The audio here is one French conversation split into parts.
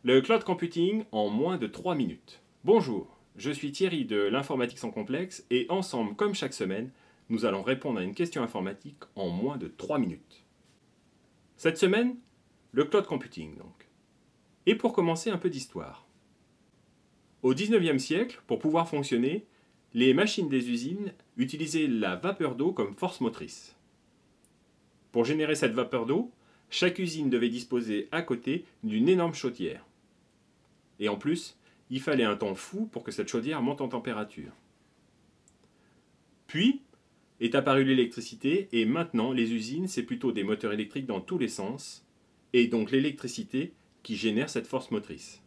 Le cloud computing en moins de 3 minutes. Bonjour, je suis Thierry de l'informatique sans complexe et ensemble, comme chaque semaine, nous allons répondre à une question informatique en moins de 3 minutes. Cette semaine, le cloud computing donc. Et pour commencer, un peu d'histoire. Au 19e siècle, pour pouvoir fonctionner, les machines des usines utilisaient la vapeur d'eau comme force motrice. Pour générer cette vapeur d'eau, chaque usine devait disposer à côté d'une énorme chaudière. Et en plus, il fallait un temps fou pour que cette chaudière monte en température. Puis est apparue l'électricité et maintenant les usines c'est plutôt des moteurs électriques dans tous les sens et donc l'électricité qui génère cette force motrice.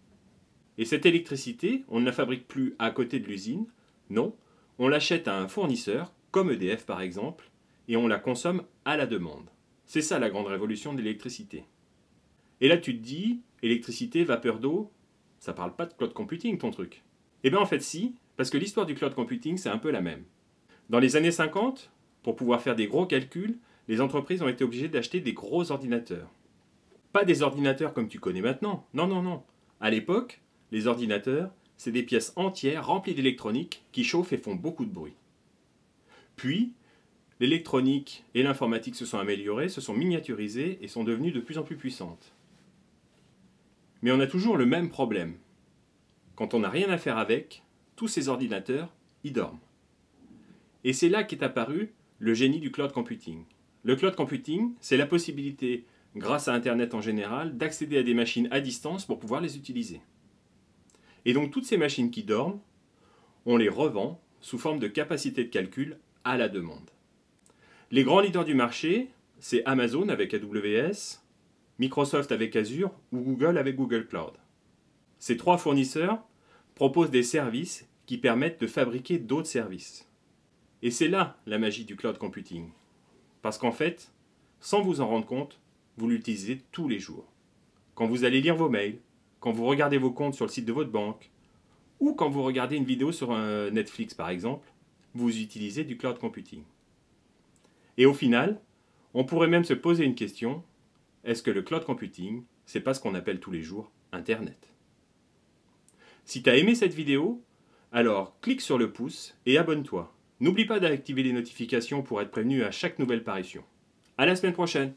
Et cette électricité, on ne la fabrique plus à côté de l'usine, non, on l'achète à un fournisseur comme EDF par exemple et on la consomme à la demande. C'est ça la grande révolution de l'électricité. Et là tu te dis, électricité, vapeur d'eau, ça parle pas de cloud computing ton truc. Eh bien en fait si, parce que l'histoire du cloud computing c'est un peu la même. Dans les années 50, pour pouvoir faire des gros calculs, les entreprises ont été obligées d'acheter des gros ordinateurs. Pas des ordinateurs comme tu connais maintenant, non, non, non. À l'époque, les ordinateurs, c'est des pièces entières remplies d'électronique qui chauffent et font beaucoup de bruit. Puis, l'électronique et l'informatique se sont améliorées, se sont miniaturisées et sont devenues de plus en plus puissantes. Mais on a toujours le même problème. Quand on n'a rien à faire avec, tous ces ordinateurs, ils dorment. Et c'est là qu'est apparu le génie du cloud computing. Le cloud computing, c'est la possibilité, grâce à Internet en général, d'accéder à des machines à distance pour pouvoir les utiliser. Et donc toutes ces machines qui dorment, on les revend sous forme de capacité de calcul à la demande. Les grands leaders du marché, c'est Amazon avec AWS, Microsoft avec Azure ou Google avec Google Cloud. Ces trois fournisseurs proposent des services qui permettent de fabriquer d'autres services. Et c'est là la magie du cloud computing. Parce qu'en fait, sans vous en rendre compte, vous l'utilisez tous les jours. Quand vous allez lire vos mails, quand vous regardez vos comptes sur le site de votre banque, ou quand vous regardez une vidéo sur Netflix par exemple, vous utilisez du cloud computing. Et au final, on pourrait même se poser une question, est-ce que le cloud computing, c'est pas ce qu'on appelle tous les jours Internet? Si tu as aimé cette vidéo, alors clique sur le pouce et abonne-toi. N'oublie pas d'activer les notifications pour être prévenu à chaque nouvelle parution. À la semaine prochaine!